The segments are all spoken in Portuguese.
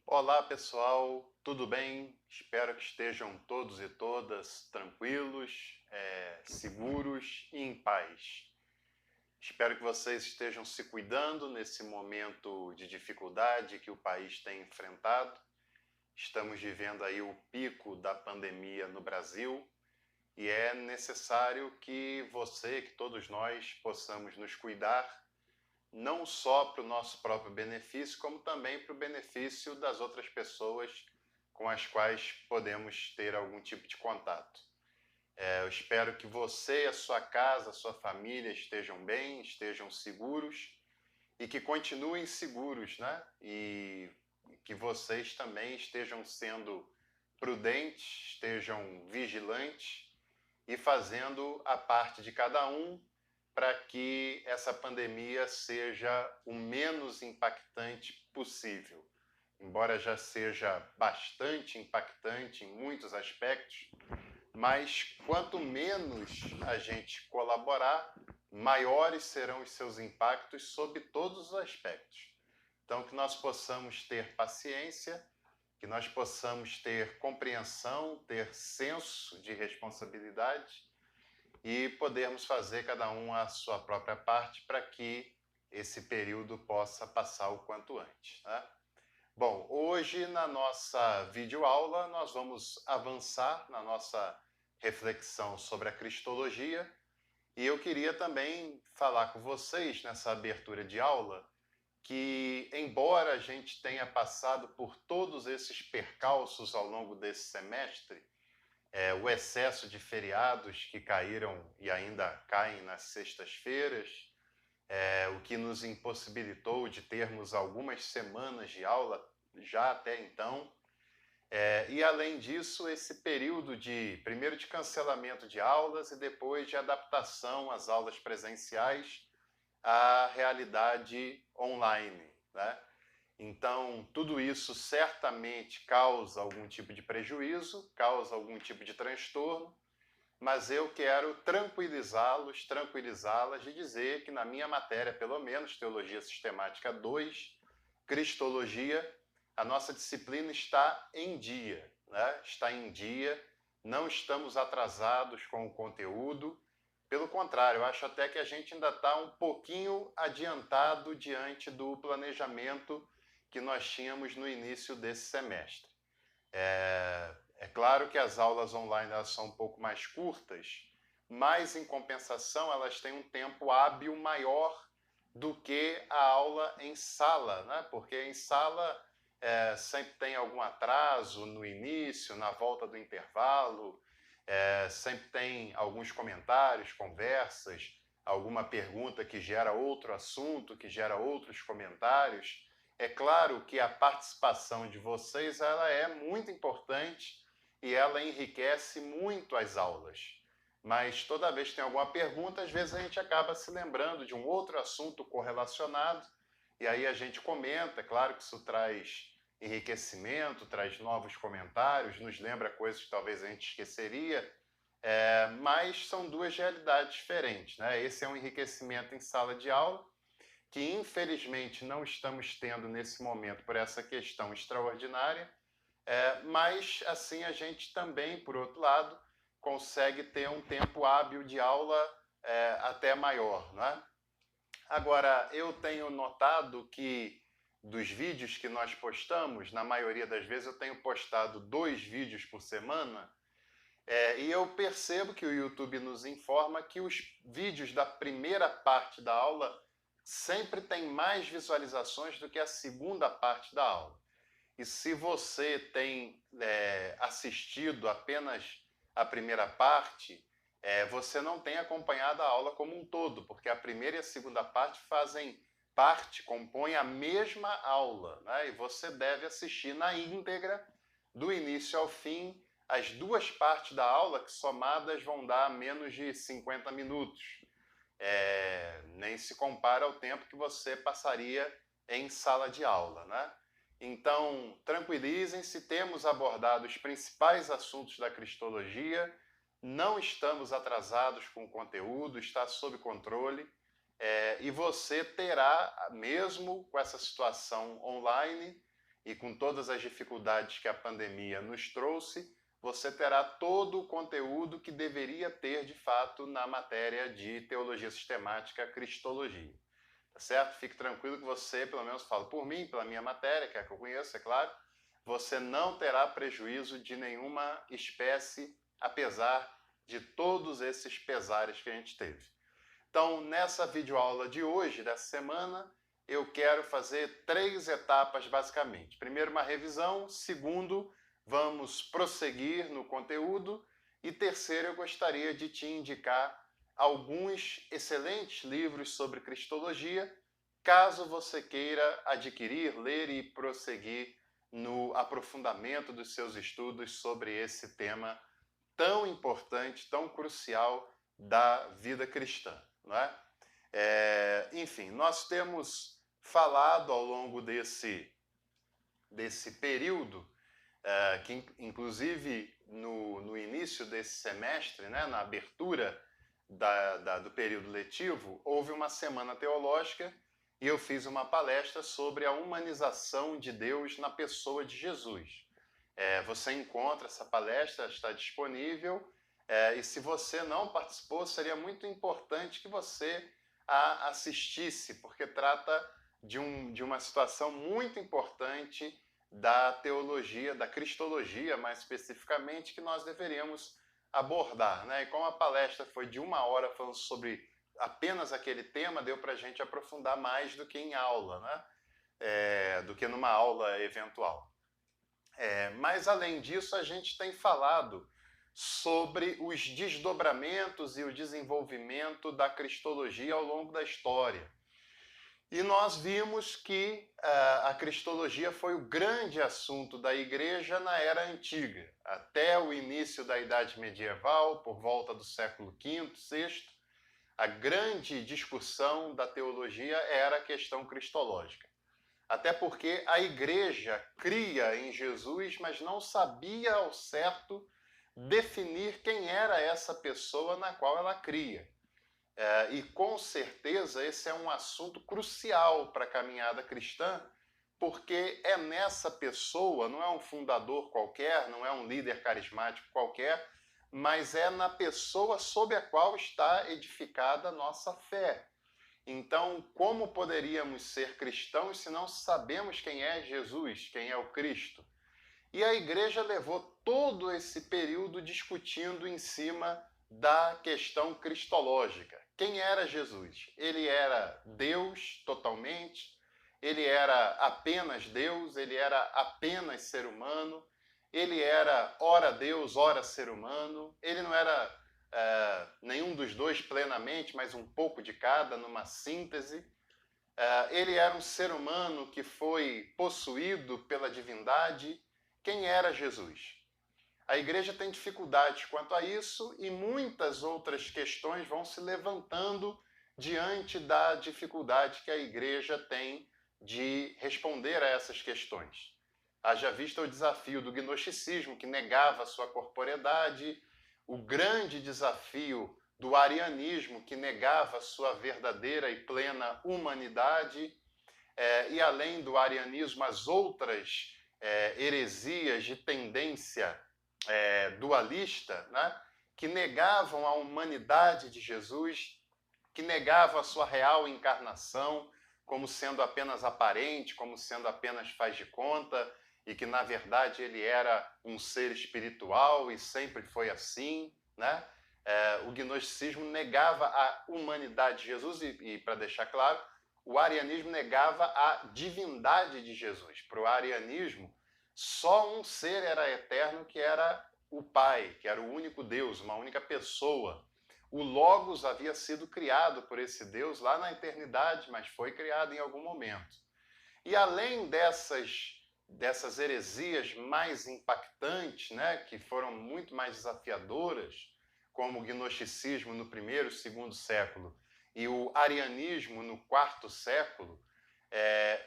Olá pessoal, tudo bem? Espero que estejam todos e todas tranquilos, seguros e em paz. Espero que vocês estejam se cuidando nesse momento de dificuldade que o país tem enfrentado. Estamos vivendo aí o pico da pandemia no Brasil e é necessário que você, que todos nós possamos nos cuidar não só para o nosso próprio benefício, como também para o benefício das outras pessoas com as quais podemos ter algum tipo de contato. Eu espero que você, a sua casa, a sua família estejam bem, estejam seguros e que continuem seguros, né? E que vocês também estejam sendo prudentes, estejam vigilantes e fazendo a parte de cada um para que essa pandemia seja o menos impactante possível. Embora já seja bastante impactante em muitos aspectos, mas quanto menos a gente colaborar, maiores serão os seus impactos sob todos os aspectos. Então, que nós possamos ter paciência, que nós possamos ter compreensão, ter senso de responsabilidade e podermos fazer cada um a sua própria parte para que esse período possa passar o quanto antes. Né? Bom, hoje na nossa videoaula nós vamos avançar na nossa reflexão sobre a Cristologia e eu queria também falar com vocês nessa abertura de aula que, embora a gente tenha passado por todos esses percalços ao longo desse semestre, o excesso de feriados que caíram e ainda caem nas sextas-feiras, o que nos impossibilitou de termos algumas semanas de aula já até então. E além disso, esse período de primeiro de cancelamento de aulas e depois de adaptação às aulas presenciais à realidade online, né? Então, tudo isso certamente causa algum tipo de prejuízo, causa algum tipo de transtorno, mas eu quero tranquilizá-los, tranquilizá-las e dizer que na minha matéria, pelo menos, Teologia Sistemática 2, Cristologia, a nossa disciplina está em dia, né? Está em dia, não estamos atrasados com o conteúdo, pelo contrário, eu acho até que a gente ainda está um pouquinho adiantado diante do planejamento que nós tínhamos no início desse semestre. É claro que as aulas online elas são um pouco mais curtas, mas em compensação elas têm um tempo hábil maior do que a aula em sala, né? Porque em sala sempre tem algum atraso no início, na volta do intervalo, sempre tem alguns comentários, conversas, alguma pergunta que gera outro assunto, que gera outros comentários. É claro que a participação de vocês ela é muito importante e ela enriquece muito as aulas. Mas toda vez que tem alguma pergunta, às vezes a gente acaba se lembrando de um outro assunto correlacionado e aí a gente comenta. É claro que isso traz enriquecimento, traz novos comentários, nos lembra coisas que talvez a gente esqueceria, mas são duas realidades diferentes, né? Esse é um enriquecimento em sala de aula, que infelizmente não estamos tendo nesse momento por essa questão extraordinária, mas assim a gente também, por outro lado, consegue ter um tempo hábil de aula até maior, né? Agora, eu tenho notado que dos vídeos que nós postamos, na maioria das vezes eu tenho postado 2 vídeos por semana, e eu percebo que o YouTube nos informa que os vídeos da primeira parte da aula sempre têm mais visualizações do que a segunda parte da aula. E se você tem assistido apenas a primeira parte, você não tem acompanhado a aula como um todo, porque a primeira e a segunda parte fazem parte, compõem a mesma aula, né? E você deve assistir na íntegra, do início ao fim, as duas partes da aula, que somadas vão dar menos de 50 minutos. Nem se compara ao tempo que você passaria em sala de aula, né? Então, tranquilizem-se, temos abordado os principais assuntos da Cristologia, não estamos atrasados com o conteúdo, está sob controle, e você terá, mesmo com essa situação online, e com todas as dificuldades que a pandemia nos trouxe, você terá todo o conteúdo que deveria ter, de fato, na matéria de Teologia Sistemática, Cristologia. Tá certo? Fique tranquilo que você, pelo menos falo por mim, pela minha matéria, que é a que eu conheço, é claro, você não terá prejuízo de nenhuma espécie, apesar de todos esses pesares que a gente teve. Então, nessa videoaula de hoje, dessa semana, eu quero fazer 3 etapas, basicamente. Primeiro, uma revisão. Segundo, vamos prosseguir no conteúdo. E terceiro, eu gostaria de te indicar alguns excelentes livros sobre cristologia, caso você queira adquirir, ler e prosseguir no aprofundamento dos seus estudos sobre esse tema tão importante, tão crucial da vida cristã, não é? Enfim, nós temos falado ao longo desse período, que inclusive no início desse semestre, né, na abertura do período letivo, houve uma semana teológica e eu fiz uma palestra sobre a humanização de Deus na pessoa de Jesus. Você encontra essa palestra, está disponível, e se você não participou, seria muito importante que você a assistisse, porque trata de uma situação muito importante da teologia, da cristologia, mais especificamente, que nós deveríamos abordar, né? E como a palestra foi de 1 hora falando sobre apenas aquele tema, deu para a gente aprofundar mais do que em aula, né? Do que numa aula eventual. Mas, além disso, a gente tem falado sobre os desdobramentos e o desenvolvimento da cristologia ao longo da história. E nós vimos que a cristologia foi o grande assunto da igreja na Era Antiga, até o início da Idade Medieval, por volta do século V, VI, a grande discussão da teologia era a questão cristológica. Até porque a igreja cria em Jesus, mas não sabia ao certo definir quem era essa pessoa na qual ela cria. E com certeza esse é um assunto crucial para a caminhada cristã, porque é nessa pessoa, não é um fundador qualquer, não é um líder carismático qualquer, mas é na pessoa sob a qual está edificada a nossa fé. Então, como poderíamos ser cristãos se não sabemos quem é Jesus, quem é o Cristo? E a igreja levou todo esse período discutindo em cima da questão cristológica. Quem era Jesus? Ele era Deus totalmente? Ele era apenas Deus? Ele era apenas ser humano? Ele era ora Deus, ora ser humano? Ele não era nenhum dos dois plenamente, mas um pouco de cada, numa síntese? Ele era um ser humano que foi possuído pela divindade? Quem era Jesus? A igreja tem dificuldades quanto a isso e muitas outras questões vão se levantando diante da dificuldade que a igreja tem de responder a essas questões. Haja vista o desafio do gnosticismo, que negava a sua corporeidade, o grande desafio do arianismo, que negava a sua verdadeira e plena humanidade, e além do arianismo, as outras heresias de tendência dualista, né, que negavam a humanidade de Jesus, que negavam a sua real encarnação como sendo apenas aparente, como sendo apenas faz de conta, e que na verdade ele era um ser espiritual e sempre foi assim, né? O gnosticismo negava a humanidade de Jesus e para deixar claro, o arianismo negava a divindade de Jesus. Para o arianismo, só um ser era eterno, que era o Pai, que era o único Deus, uma única pessoa. O Logos havia sido criado por esse Deus lá na eternidade, mas foi criado em algum momento. E além dessas heresias mais impactantes, né, que foram muito mais desafiadoras, como o gnosticismo no primeiro e segundo século e o arianismo no quarto século,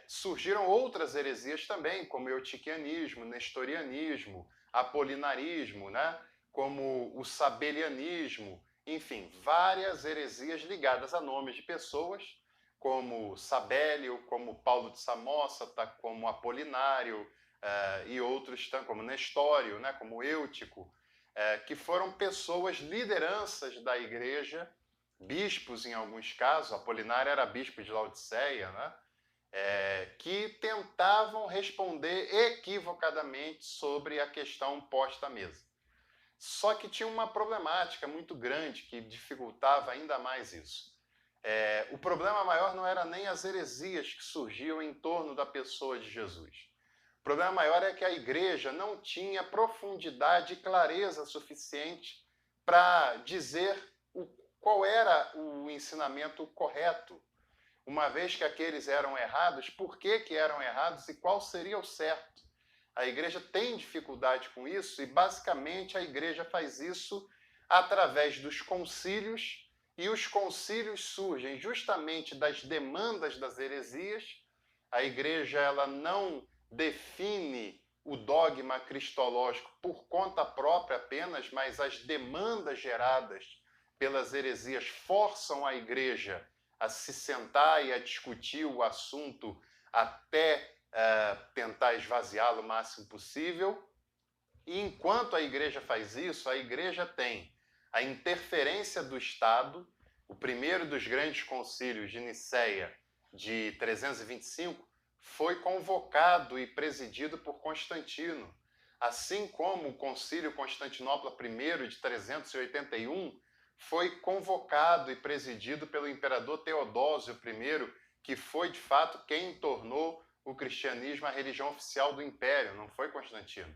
surgiram outras heresias também, como o eutiquianismo, nestorianismo, apolinarismo, né? Como o sabelianismo, enfim, várias heresias ligadas a nomes de pessoas, como Sabélio, como Paulo de Samósata, como Apolinário, e outros, como Nestório, né, como Eutico, que foram pessoas, lideranças da igreja, bispos em alguns casos. Apolinário era bispo de Laodiceia, né, que tentavam responder equivocadamente sobre a questão posta à mesa. Só que tinha uma problemática muito grande que dificultava ainda mais isso. O problema maior não era nem as heresias que surgiam em torno da pessoa de Jesus. O problema maior é que a igreja não tinha profundidade e clareza suficiente para dizer qual era o ensinamento correto. Uma vez que aqueles eram errados, por que eram errados e qual seria o certo? A igreja tem dificuldade com isso e, basicamente, a igreja faz isso através dos concílios, e os concílios surgem justamente das demandas das heresias. A igreja ela não define o dogma cristológico por conta própria apenas, mas as demandas geradas pelas heresias forçam a igreja a se sentar e a discutir o assunto até tentar esvaziá-lo o máximo possível. E enquanto a igreja faz isso, a igreja tem a interferência do Estado. O primeiro dos grandes concílios de Nicéia, de 325, foi convocado e presidido por Constantino, assim como o concílio Constantinopla I, de 381, foi convocado e presidido pelo imperador Teodósio I, que foi, de fato, quem tornou o cristianismo a religião oficial do império, não foi Constantino.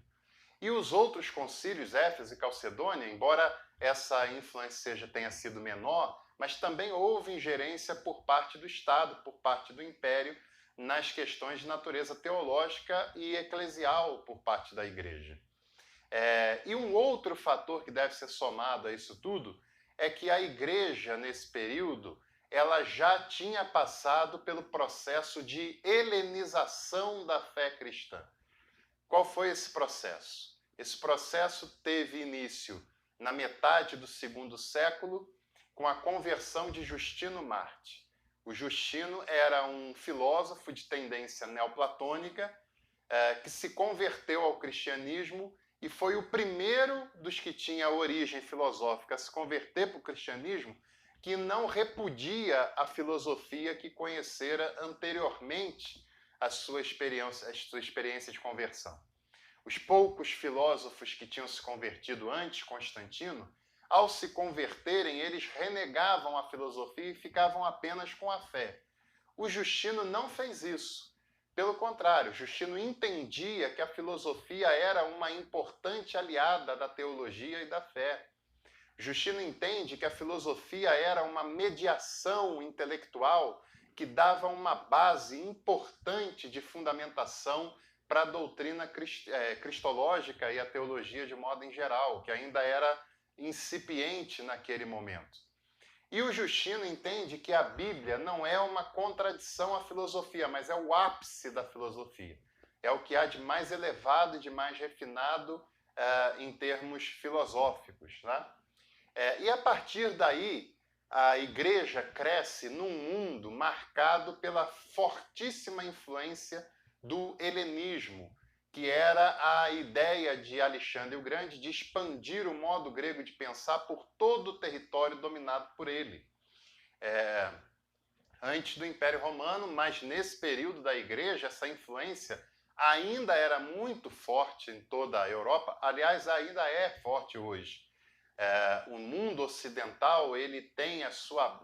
E os outros concílios, Éfeso e Calcedônia, embora essa influência tenha sido menor, mas também houve ingerência por parte do Estado, por parte do império, nas questões de natureza teológica e eclesial por parte da igreja. E um outro fator que deve ser somado a isso tudo é que a igreja, nesse período, ela já tinha passado pelo processo de helenização da fé cristã. Qual foi esse processo? Esse processo teve início na metade do segundo século, com a conversão de Justino Marte. O Justino era um filósofo de tendência neoplatônica que se converteu ao cristianismo e foi o primeiro dos que tinha origem filosófica a se converter para o cristianismo, que não repudia a filosofia que conhecera anteriormente a sua experiência de conversão. Os poucos filósofos que tinham se convertido antes Constantino, ao se converterem, eles renegavam a filosofia e ficavam apenas com a fé. O Justino não fez isso. Pelo contrário, Justino entendia que a filosofia era uma importante aliada da teologia e da fé. Justino entende que a filosofia era uma mediação intelectual que dava uma base importante de fundamentação para a doutrina cristológica e a teologia de modo em geral, que ainda era incipiente naquele momento. E o Justino entende que a Bíblia não é uma contradição à filosofia, mas é o ápice da filosofia. É o que há de mais elevado e de mais refinado em termos filosóficos, né? E a partir daí, a igreja cresce num mundo marcado pela fortíssima influência do helenismo, que era a ideia de Alexandre o Grande de expandir o modo grego de pensar por todo o território dominado por ele. Antes do Império Romano, mas nesse período da igreja, essa influência ainda era muito forte em toda a Europa, aliás, ainda é forte hoje. O mundo ocidental ele tem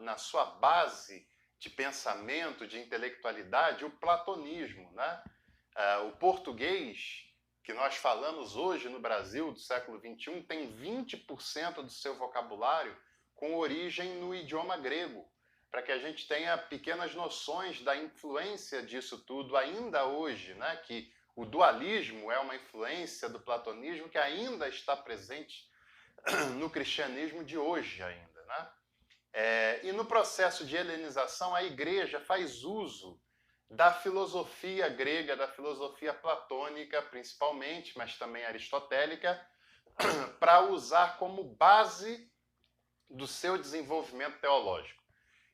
na sua base de pensamento, de intelectualidade, o platonismo, né? O português, que nós falamos hoje no Brasil, do século XXI, tem 20% do seu vocabulário com origem no idioma grego, para que a gente tenha pequenas noções da influência disso tudo ainda hoje, né? Que o dualismo é uma influência do platonismo que ainda está presente no cristianismo de hoje ainda, né? E no processo de helenização, a igreja faz uso da filosofia grega, da filosofia platônica, principalmente, mas também aristotélica, para usar como base do seu desenvolvimento teológico.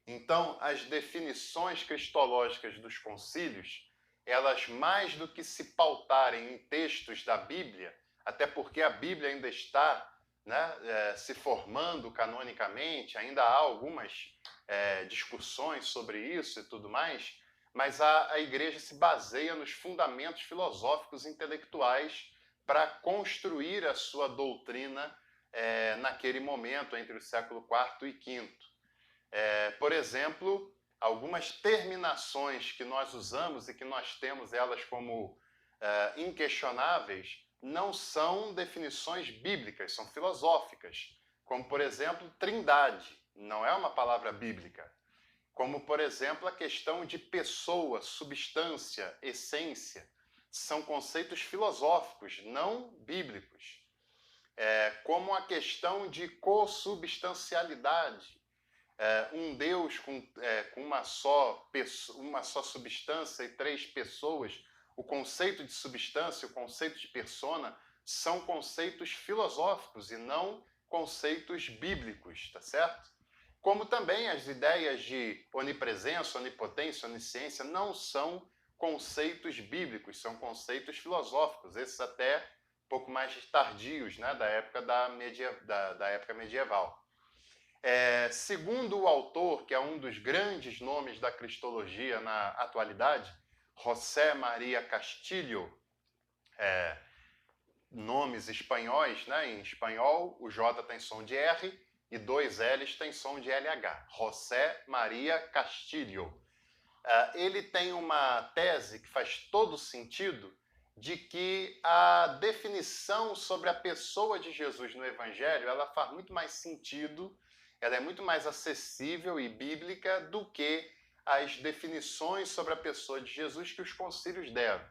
Então, as definições cristológicas dos concílios, elas mais do que se pautarem em textos da Bíblia, até porque a Bíblia ainda está, né, se formando canonicamente, ainda há algumas discussões sobre isso e tudo mais, mas a igreja se baseia nos fundamentos filosóficos e intelectuais para construir a sua doutrina naquele momento, entre o século IV e V. Por exemplo, algumas terminações que nós usamos e que nós temos elas como inquestionáveis, não são definições bíblicas, são filosóficas. Como, por exemplo, trindade, não é uma palavra bíblica. Como, por exemplo, a questão de pessoa, substância, essência, são conceitos filosóficos, não bíblicos. Como a questão de consubstancialidade, um Deus com uma só substância e três pessoas, o conceito de substância, o conceito de persona, são conceitos filosóficos e não conceitos bíblicos, tá certo? Como também as ideias de onipresença, onipotência, onisciência não são conceitos bíblicos, são conceitos filosóficos, esses até um pouco mais tardios, né, da época da época medieval. Segundo o autor, que é um dos grandes nomes da cristologia na atualidade, José Maria Castilho, nomes espanhóis, né? Em espanhol, o J tem som de R e dois L's tem som de LH. José Maria Castilho. Ele tem uma tese que faz todo sentido de que a definição sobre a pessoa de Jesus no Evangelho, ela faz muito mais sentido, ela é muito mais acessível e bíblica do que as definições sobre a pessoa de Jesus que os concílios deram.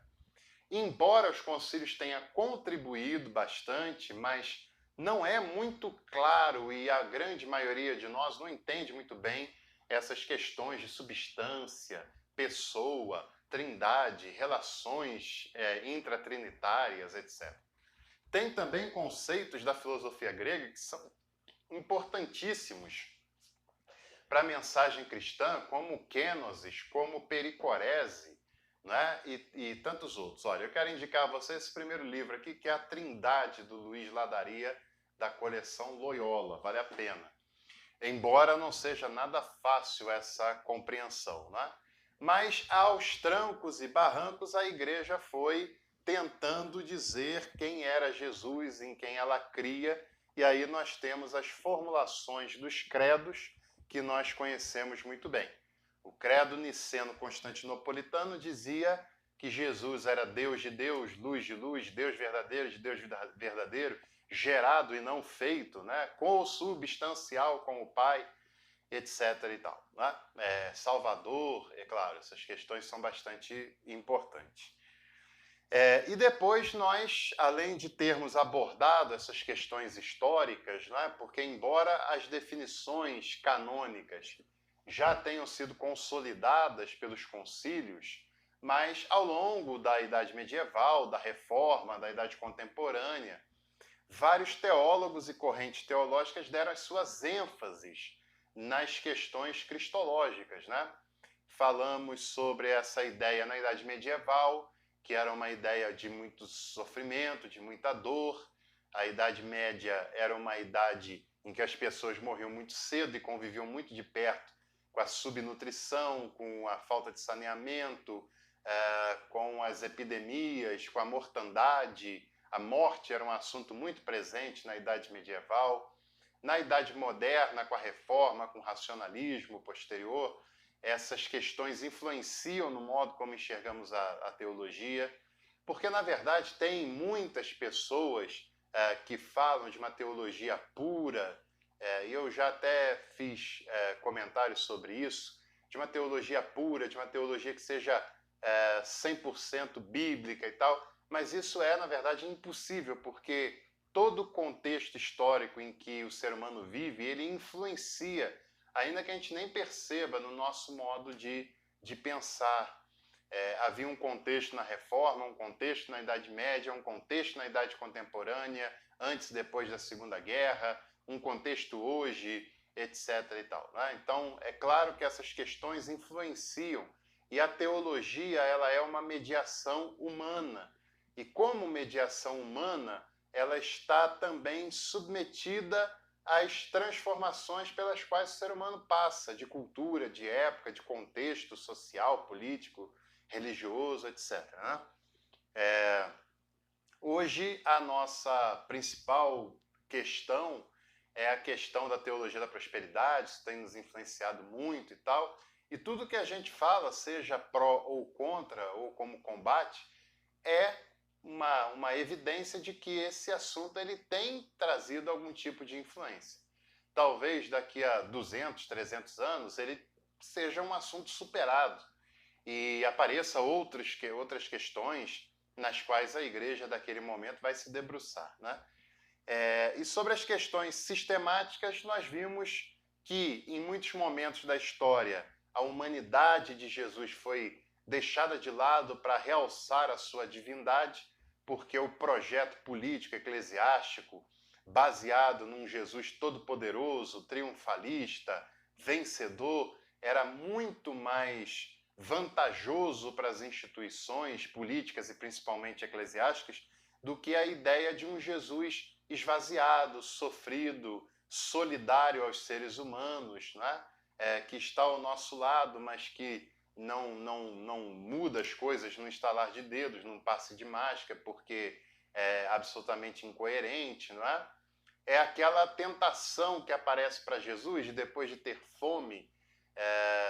Embora os concílios tenham contribuído bastante, mas não é muito claro e a grande maioria de nós não entende muito bem essas questões de substância, pessoa, trindade, relações intratrinitárias, etc. Tem também conceitos da filosofia grega que são importantíssimos para a mensagem cristã, como kenosis, como pericorese, né? E tantos outros. Olha, eu quero indicar a vocês esse primeiro livro aqui, que é A Trindade, do Luiz Ladaria, da coleção Loyola. Vale a pena. Embora não seja nada fácil essa compreensão, né? Mas aos trancos e barrancos a igreja foi tentando dizer quem era Jesus, em quem ela cria, e aí nós temos as formulações dos credos que nós conhecemos muito bem. O credo niceno-constantinopolitano dizia que Jesus era Deus de Deus, luz de luz, Deus verdadeiro de Deus verdadeiro, gerado e não feito, né? Consubstancial com o Pai, etc. e tal. Né? Salvador, é claro, essas questões são bastante importantes. E depois nós, além de termos abordado essas questões históricas, né? Porque embora as definições canônicas já tenham sido consolidadas pelos concílios, mas ao longo da Idade Medieval, da Reforma, da Idade Contemporânea, vários teólogos e correntes teológicas deram as suas ênfases nas questões cristológicas, né? Falamos sobre essa ideia na Idade Medieval, que era uma ideia de muito sofrimento, de muita dor. A Idade Média era uma idade em que as pessoas morriam muito cedo e conviviam muito de perto com a subnutrição, com a falta de saneamento, com as epidemias, com a mortandade. A morte era um assunto muito presente na Idade Medieval. Na Idade Moderna, com a Reforma, com o racionalismo posterior, essas questões influenciam no modo como enxergamos a teologia, porque, na verdade, tem muitas pessoas que falam de uma teologia pura, e eu já até fiz comentários sobre isso, de uma teologia pura, de uma teologia que seja 100% bíblica e tal, mas isso é, na verdade, impossível, porque todo o contexto histórico em que o ser humano vive, ele influencia, ainda que a gente nem perceba no nosso modo de pensar. Havia um contexto na Reforma, um contexto na Idade Média, um contexto na Idade Contemporânea, antes e depois da Segunda Guerra, um contexto hoje, etc. e tal, né? Então, é claro que essas questões influenciam, e a teologia ela é uma mediação humana. E como mediação humana, ela está também submetida às transformações pelas quais o ser humano passa, de cultura, de época, de contexto social, político, religioso, etc. Né? Hoje, a nossa principal questão é a questão da teologia da prosperidade, isso tem nos influenciado muito e tal, e tudo que a gente fala, seja pró ou contra, ou como combate, é uma evidência de que esse assunto ele tem trazido algum tipo de influência. Talvez daqui a 200, 300 anos ele seja um assunto superado e apareça outras questões nas quais a igreja daquele momento vai se debruçar, né? E sobre as questões sistemáticas, nós vimos que em muitos momentos da história a humanidade de Jesus foi deixada de lado para realçar a sua divindade, porque o projeto político eclesiástico, baseado num Jesus todo-poderoso, triunfalista, vencedor, era muito mais vantajoso para as instituições políticas e principalmente eclesiásticas do que a ideia de um Jesus esvaziado, sofrido, solidário aos seres humanos, né? Que está ao nosso lado, mas que não muda as coisas num estalar de dedos, num passe de mágica, porque é absolutamente incoerente, não é? É aquela tentação que aparece para Jesus, depois de ter fome,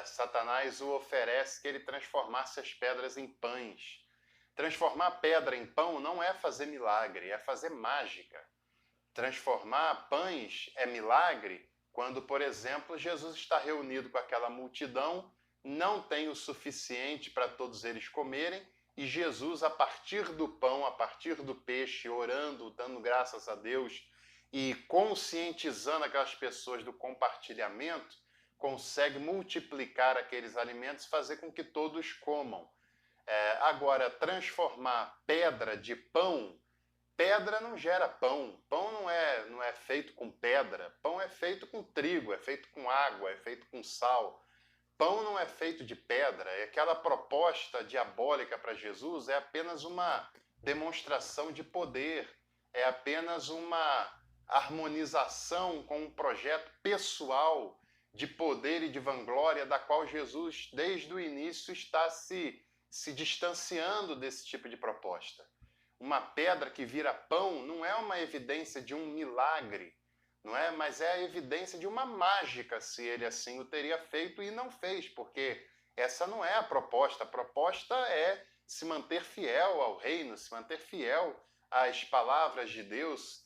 Satanás o oferece que ele transformasse as pedras em pães. Transformar pedra em pão não é fazer milagre, é fazer mágica. Transformar pães é milagre quando, por exemplo, Jesus está reunido com aquela multidão, não tem o suficiente para todos eles comerem, e Jesus, a partir do pão, a partir do peixe, orando, dando graças a Deus e conscientizando aquelas pessoas do compartilhamento, consegue multiplicar aqueles alimentos e fazer com que todos comam. Agora, transformar pedra de pão, pedra não gera pão. Pão não é feito com pedra. Pão é feito com trigo, é feito com água, é feito com sal. Pão não é feito de pedra. E aquela proposta diabólica para Jesus é apenas uma demonstração de poder, é apenas uma harmonização com um projeto pessoal de poder e de vanglória da qual Jesus, desde o início, está se distanciando desse tipo de proposta. Uma pedra que vira pão não é uma evidência de um milagre, não é? Mas é a evidência de uma mágica, se ele assim o teria feito e não fez, porque essa não é a proposta. A proposta é se manter fiel ao reino, se manter fiel às palavras de Deus,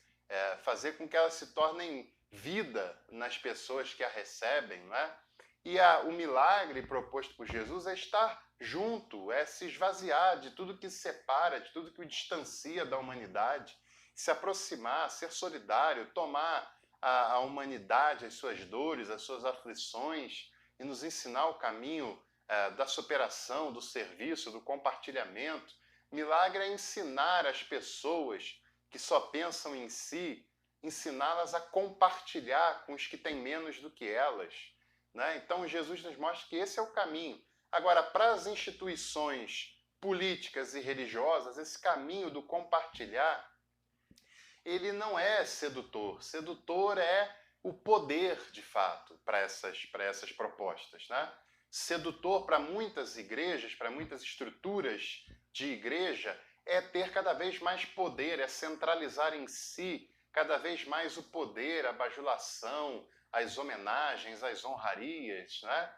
fazer com que elas se tornem vida nas pessoas que a recebem, não é? E o milagre proposto por Jesus é estar junto, é se esvaziar de tudo que separa, de tudo que o distancia da humanidade, se aproximar, ser solidário, tomar a humanidade, as suas dores, as suas aflições e nos ensinar o caminho da superação, do serviço, do compartilhamento. Milagre é ensinar as pessoas que só pensam em si, ensiná-las a compartilhar com os que têm menos do que elas, né? Então Jesus nos mostra que esse é o caminho. Agora, para as instituições políticas e religiosas, esse caminho do compartilhar, ele não é sedutor. Sedutor é o poder, de fato, para essas propostas, né? Sedutor para muitas igrejas, para muitas estruturas de igreja, é ter cada vez mais poder, é centralizar em si cada vez mais o poder, a bajulação, as homenagens, as honrarias, né?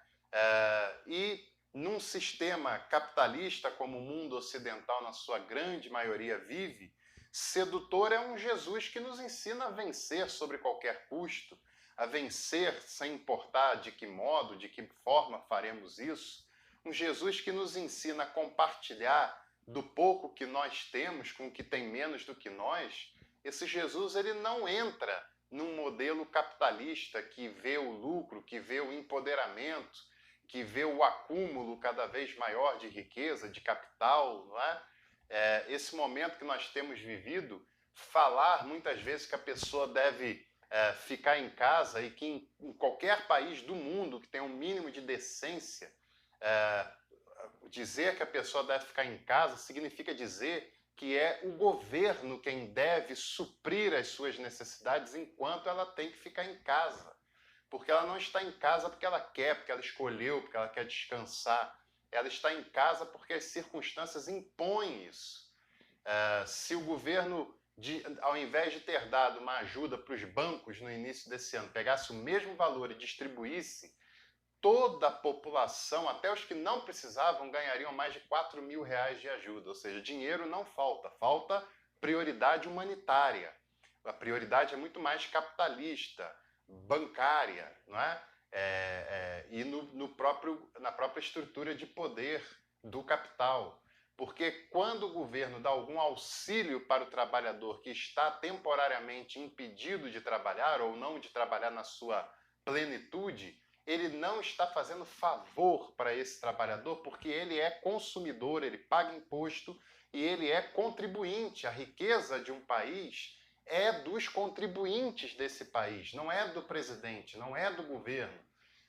E num sistema capitalista como o mundo ocidental, na sua grande maioria, vive, sedutor é um Jesus que nos ensina a vencer sobre qualquer custo, a vencer sem importar de que modo, de que forma faremos isso. Um Jesus que nos ensina a compartilhar do pouco que nós temos com o que tem menos do que nós. Esse Jesus, ele não entra num modelo capitalista que vê o lucro, que vê o empoderamento, que vê o acúmulo cada vez maior de riqueza, de capital, não é? Esse momento que nós temos vivido, falar muitas vezes que a pessoa deve ficar em casa e que em qualquer país do mundo que tenha um mínimo de decência, dizer que a pessoa deve ficar em casa significa dizer que é o governo quem deve suprir as suas necessidades enquanto ela tem que ficar em casa. Porque ela não está em casa porque ela quer, porque ela escolheu, porque ela quer descansar. Ela está em casa porque as circunstâncias impõem isso. Se o governo, ao invés de ter dado uma ajuda para os bancos no início desse ano, pegasse o mesmo valor e distribuísse, toda a população, até os que não precisavam, ganhariam mais de 4 mil reais de ajuda. Ou seja, dinheiro não falta, falta prioridade humanitária. A prioridade é muito mais capitalista, bancária, não é? E na própria estrutura de poder do capital. Porque quando o governo dá algum auxílio para o trabalhador que está temporariamente impedido de trabalhar ou não de trabalhar na sua plenitude, ele não está fazendo favor para esse trabalhador porque ele é consumidor, ele paga imposto e ele é contribuinte. A riqueza de um país é dos contribuintes desse país, não é do presidente, não é do governo.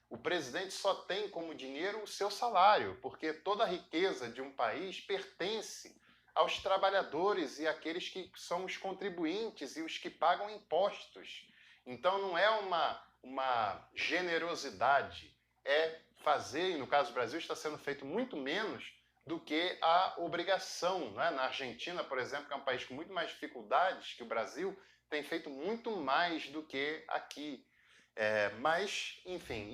O presidente só tem como dinheiro o seu salário, porque toda a riqueza de um país pertence aos trabalhadores e àqueles que são os contribuintes e os que pagam impostos. Então não é uma generosidade, é fazer, e no caso do Brasil está sendo feito muito menos do que a obrigação. Né? Na Argentina, por exemplo, que é um país com muito mais dificuldades que o Brasil, tem feito muito mais do que aqui. Mas, enfim,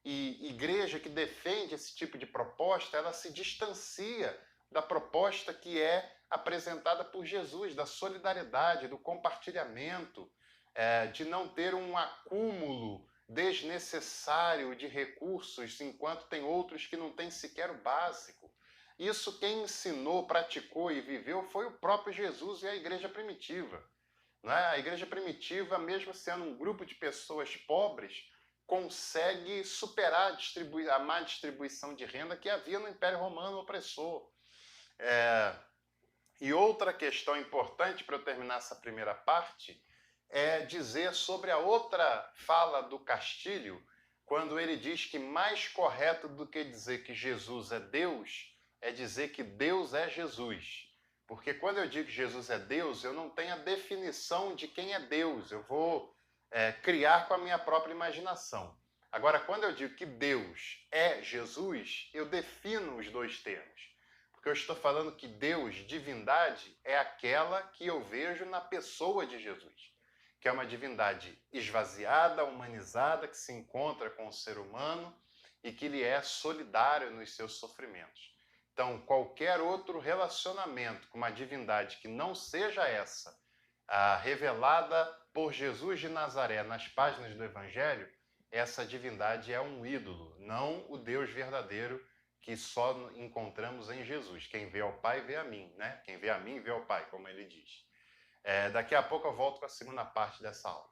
igreja que defende esse tipo de proposta, ela se distancia da proposta que é apresentada por Jesus, da solidariedade, do compartilhamento, de não ter um acúmulo desnecessário de recursos, enquanto tem outros que não têm sequer o básico. Isso quem ensinou, praticou e viveu foi o próprio Jesus e a igreja primitiva. Não é? A igreja primitiva, mesmo sendo um grupo de pessoas pobres, consegue superar a má distribuição de renda que havia no Império Romano opressor. E outra questão importante para eu terminar essa primeira parte é dizer sobre a outra fala do Castilho, quando ele diz que mais correto do que dizer que Jesus é Deus, é dizer que Deus é Jesus. Porque quando eu digo que Jesus é Deus, eu não tenho a definição de quem é Deus, eu vou criar com a minha própria imaginação. Agora, quando eu digo que Deus é Jesus, eu defino os dois termos. Porque eu estou falando que Deus, divindade, é aquela que eu vejo na pessoa de Jesus, que é uma divindade esvaziada, humanizada, que se encontra com o ser humano e que lhe é solidário nos seus sofrimentos. Então, qualquer outro relacionamento com uma divindade que não seja essa, revelada por Jesus de Nazaré nas páginas do Evangelho, essa divindade é um ídolo, não o Deus verdadeiro que só encontramos em Jesus. Quem vê ao Pai, vê a mim, né? Quem vê a mim, vê ao Pai, como ele diz. Daqui a pouco eu volto com a segunda parte dessa aula.